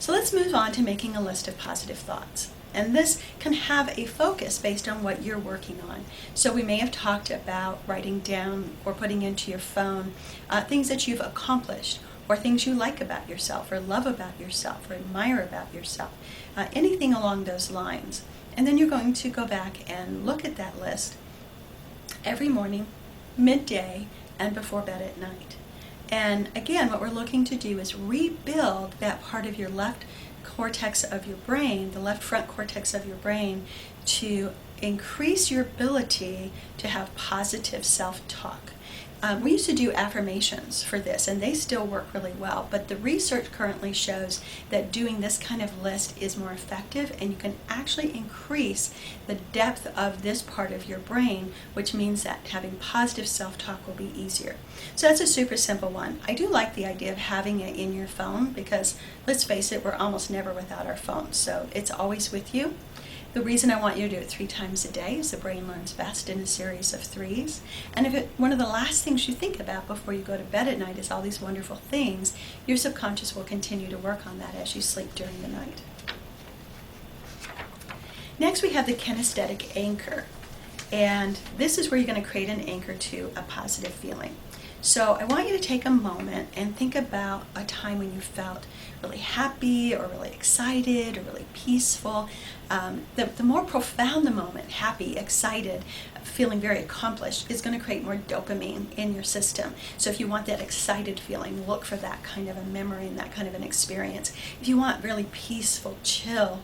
So let's move on to making a list of positive thoughts. And this can have a focus based on what you're working on. So we may have talked about writing down or putting into your phone things that you've accomplished, or things you like about yourself, or love about yourself, or admire about yourself, anything along those lines. And then you're going to go back and look at that list every morning, midday, and before bed at night. And again, what we're looking to do is rebuild that part of your left cortex of your brain, the left front cortex of your brain, to increase your ability to have positive self-talk. We used to do affirmations for this, and they still work really well, but the research currently shows that doing this kind of list is more effective, and you can actually increase the depth of this part of your brain, which means that having positive self-talk will be easier. So that's a super simple one. I do like the idea of having it in your phone because, let's face it, we're almost never without our phones, so it's always with you. The reason I want you to do it 3 times a day is the brain learns best in a series of 3s. And if one of the last things you think about before you go to bed at night is all these wonderful things, your subconscious will continue to work on that as you sleep during the night. Next, we have the kinesthetic anchor. And this is where you're going to create an anchor to a positive feeling. So I want you to take a moment and think about a time when you felt really happy or really excited or really peaceful. The more profound the moment, happy, excited, feeling very accomplished, is going to create more dopamine in your system. So if you want that excited feeling, look for that kind of a memory and that kind of an experience. If you want really peaceful, chill,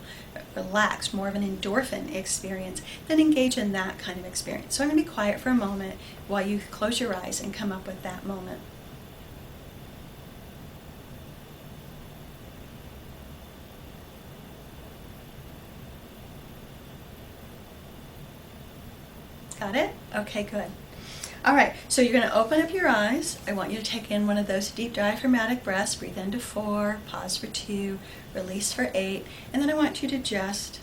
relaxed, more of an endorphin experience, then engage in that kind of experience. So I'm going to be quiet for a moment while you close your eyes and come up with that moment. Got it? Okay, good. All right, so you're going to open up your eyes. I want you to take in one of those deep diaphragmatic breaths. Breathe into 4, pause for 2, release for 8, and then I want you to just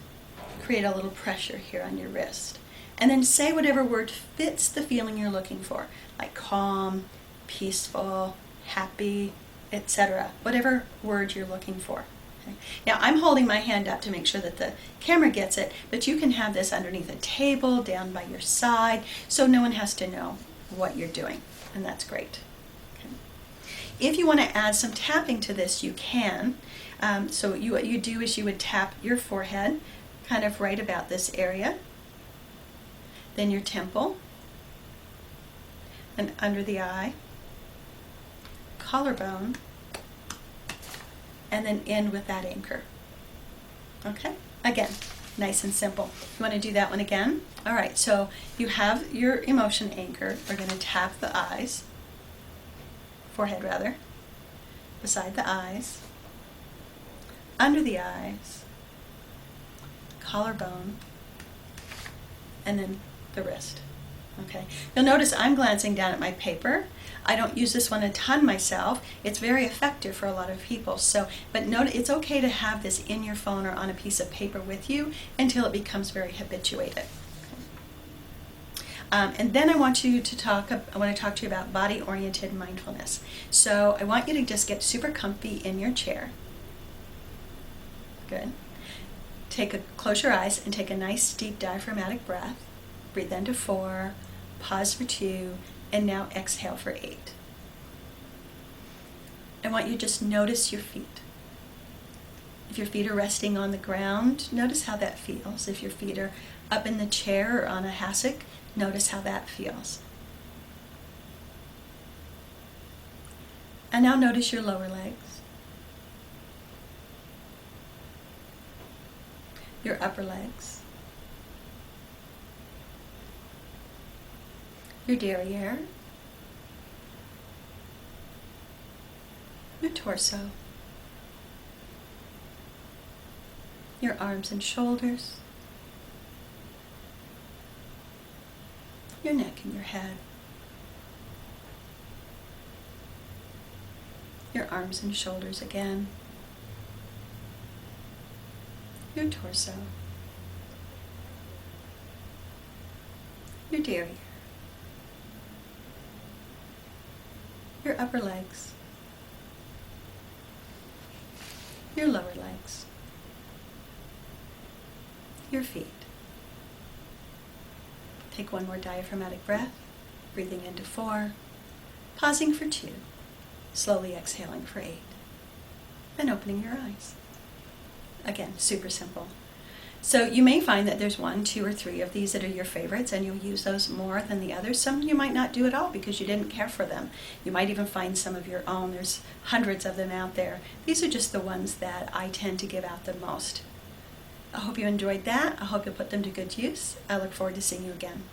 create a little pressure here on your wrist. And then say whatever word fits the feeling you're looking for, like calm, peaceful, happy, etc. Whatever word you're looking for. Okay. Now I'm holding my hand up to make sure that the camera gets it, but you can have this underneath a table, down by your side, so no one has to know what you're doing, and that's great. Okay. If you want to add some tapping to this, you can. So what you do is you would tap your forehead, kind of right about this area, then your temple, and under the eye, collarbone, and then end with that anchor. Okay? Again, nice and simple. You want to do that one again? All right, so you have your emotion anchor. We're going to tap the eyes, forehead rather, beside the eyes, under the eyes, collarbone, and then the wrist. Okay. You'll notice I'm glancing down at my paper. I don't use this one a ton myself. It's very effective for a lot of people. So, but note it's okay to have this in your phone or on a piece of paper with you until it becomes very habituated. And then I want to talk to you about body-oriented mindfulness. So I want you to just get super comfy in your chair. Good. Close your eyes and take a nice deep diaphragmatic breath. Breathe into 4, pause for 2, and now exhale for 8. I want you to just notice your feet. If your feet are resting on the ground, notice how that feels. If your feet are up in the chair or on a hassock, notice how that feels. And now notice your lower legs, your upper legs, your derriere, your torso, your arms and shoulders, your neck and your head, your arms and shoulders again, your torso, your derriere, your upper legs, your lower legs, your feet. Take one more diaphragmatic breath, breathing into 4, pausing for 2, slowly exhaling for 8, then opening your eyes. Again, super simple. So you may find that there's 1, 2, or 3 of these that are your favorites, and you'll use those more than the others. Some you might not do at all because you didn't care for them. You might even find some of your own. There's hundreds of them out there. These are just the ones that I tend to give out the most. I hope you enjoyed that. I hope you'll put them to good use. I look forward to seeing you again.